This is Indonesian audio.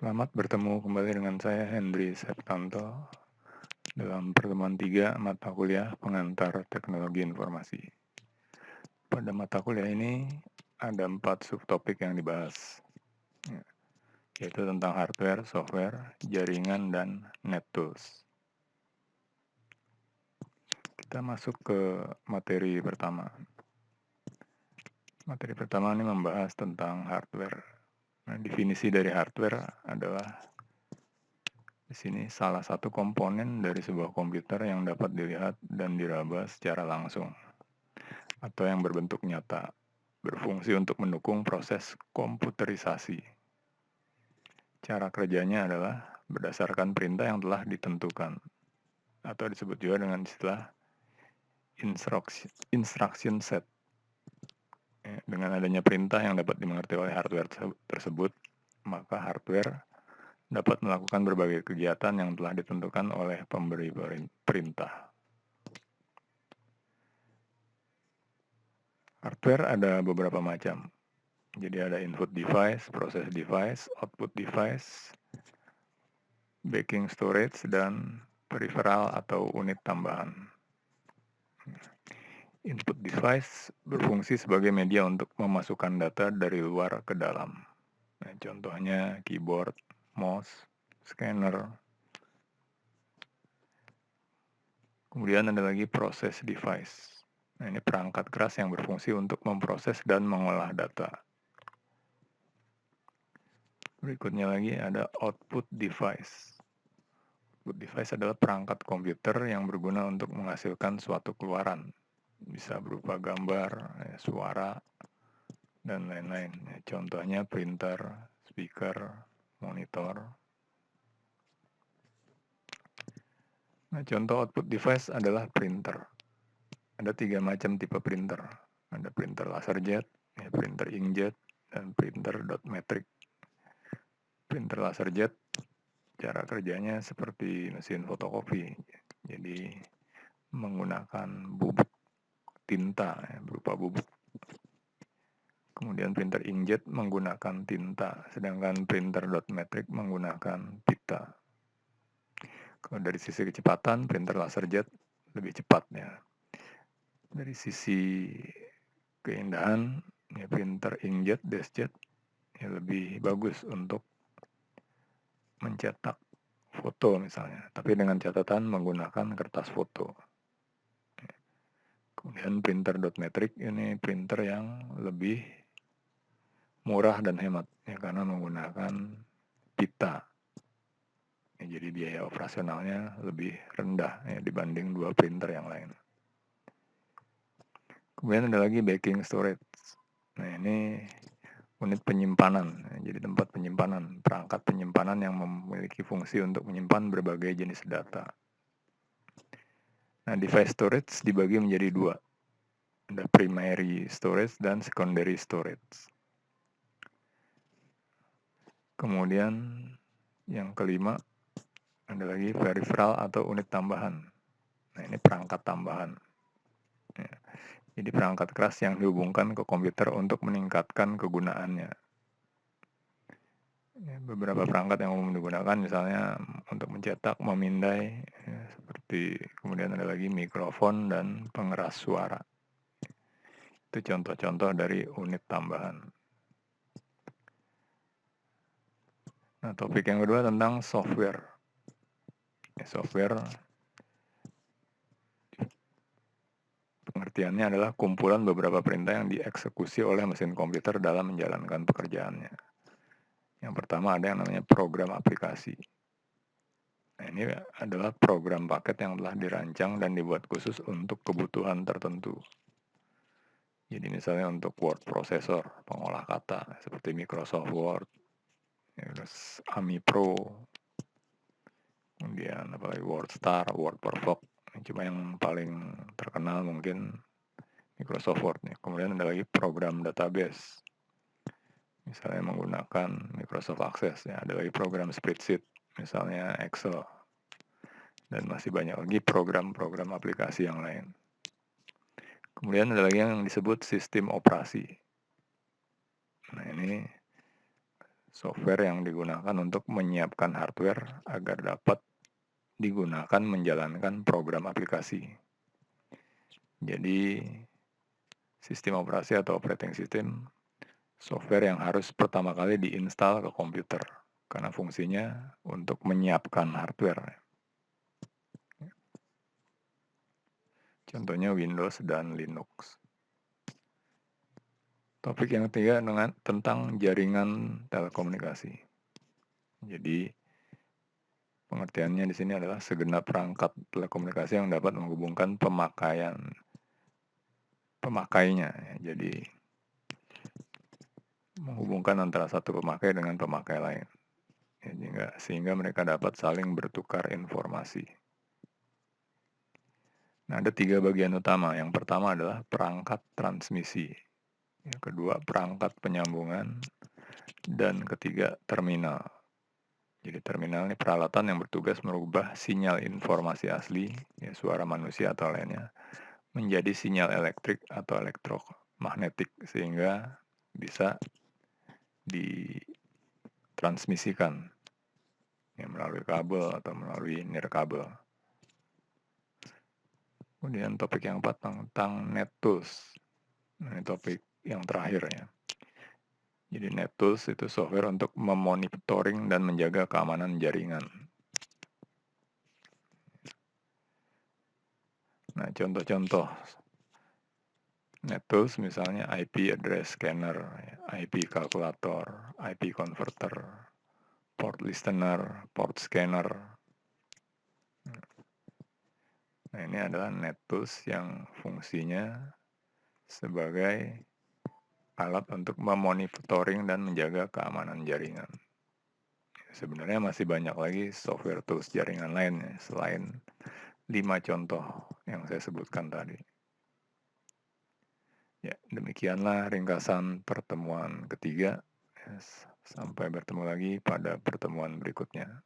Selamat bertemu kembali dengan saya Hendry Septanto dalam pertemuan 3 mata kuliah pengantar teknologi informasi. Pada mata kuliah ini ada 4 subtopik yang dibahas, yaitu tentang hardware, software, jaringan, dan net tools. Kita masuk ke materi pertama. Materi pertama ini membahas tentang hardware. Nah, definisi dari hardware adalah di sini salah satu komponen dari sebuah komputer yang dapat dilihat dan diraba secara langsung atau yang berbentuk nyata, berfungsi untuk mendukung proses komputerisasi. Cara kerjanya adalah berdasarkan perintah yang telah ditentukan, atau disebut juga dengan istilah instruction set. Dengan adanya perintah yang dapat dimengerti oleh hardware tersebut, maka hardware dapat melakukan berbagai kegiatan yang telah ditentukan oleh pemberi perintah. Hardware ada beberapa macam. Jadi ada input device, process device, output device, backing storage, dan peripheral atau unit tambahan. Input device berfungsi sebagai media untuk memasukkan data dari luar ke dalam. Nah, contohnya keyboard, mouse, scanner. Kemudian ada lagi process device. Nah, ini perangkat keras yang berfungsi untuk memproses dan mengolah data. Berikutnya lagi ada output device. Output device adalah perangkat komputer yang berguna untuk menghasilkan suatu keluaran. Bisa berupa gambar, suara, dan lain-lain. Contohnya printer, speaker, monitor. Nah, contoh output device adalah printer. Ada 3 macam tipe printer. Ada printer laserjet, printer inkjet, dan printer dot matrix. Printer laserjet cara kerjanya seperti mesin fotokopi. Jadi menggunakan bubuk tinta berupa bubuk. Kemudian printer inkjet menggunakan tinta, sedangkan printer dot matrix menggunakan pita. Kalau dari sisi kecepatan, printer laserjet lebih cepat ya. Dari sisi keindahan, ya printer inkjet, deskjet ya lebih bagus untuk mencetak foto misalnya, tapi dengan catatan menggunakan kertas foto. Kemudian printer dot matrix ini printer yang lebih murah dan hemat ya karena menggunakan pita. Ya, jadi biaya operasionalnya lebih rendah ya dibanding 2 printer yang lain. Kemudian ada lagi backing storage. Nah, ini unit penyimpanan, jadi tempat penyimpanan, perangkat penyimpanan yang memiliki fungsi untuk menyimpan berbagai jenis data. Nah, device storage dibagi menjadi 2. Ada primary storage dan secondary storage. Kemudian yang kelima ada lagi peripheral atau unit tambahan. Nah, ini perangkat tambahan. Ya. Jadi perangkat keras yang dihubungkan ke komputer untuk meningkatkan kegunaannya. Ya, beberapa perangkat yang umum digunakan misalnya untuk mencetak, memindai, ya, seperti kemudian ada lagi mikrofon dan pengeras suara. Itu contoh-contoh dari unit tambahan. Nah, topik yang kedua tentang software. Ya, software pengertiannya adalah kumpulan beberapa perintah yang dieksekusi oleh mesin komputer dalam menjalankan pekerjaannya. Yang pertama ada yang namanya program aplikasi. Nah, ini adalah program paket yang telah dirancang dan dibuat khusus untuk kebutuhan tertentu. Jadi misalnya untuk word processor, pengolah kata, seperti Microsoft Word, terus AMI Pro, kemudian apalagi WordStar, WordPerfect, cuma yang paling terkenal mungkin Microsoft Word. Kemudian ada lagi program database, misalnya menggunakan Microsoft Access, ya. Ada lagi program spreadsheet, misalnya Excel, dan masih banyak lagi program-program aplikasi yang lain. Kemudian ada lagi yang disebut sistem operasi. Nah, ini software yang digunakan untuk menyiapkan hardware agar dapat digunakan menjalankan program aplikasi. Jadi, sistem operasi atau operating system software yang harus pertama kali diinstal ke komputer karena fungsinya untuk menyiapkan hardware. Contohnya Windows dan Linux. Topik yang ketiga tentang jaringan telekomunikasi. Jadi, pengertiannya di sini adalah segenap perangkat telekomunikasi yang dapat menghubungkan pemakainya. Jadi, menghubungkan antara satu pemakai dengan pemakai lain. Sehingga mereka dapat saling bertukar informasi. Nah, ada 3 bagian utama. Yang pertama adalah perangkat transmisi. Yang kedua, perangkat penyambungan. Dan ketiga, terminal. Jadi terminal ini peralatan yang bertugas merubah sinyal informasi asli, suara manusia atau lainnya, menjadi sinyal elektrik atau elektromagnetik sehingga bisa ditransmisikan melalui kabel atau melalui nirkabel. Kemudian topik yang keempat tentang NetTools. Nah, ini topik yang terakhir ya. Jadi NetTools itu software untuk memonitoring dan menjaga keamanan jaringan. Nah, contoh-contoh NetTools misalnya IP address scanner, IP calculator, IP converter, port listener, port scanner. Nah, ini adalah NetTools yang fungsinya sebagai alat untuk memonitoring dan menjaga keamanan jaringan. Sebenarnya masih banyak lagi software tools jaringan lain selain 5 contoh yang saya sebutkan tadi. Ya, demikianlah ringkasan pertemuan ketiga. Sampai bertemu lagi pada pertemuan berikutnya.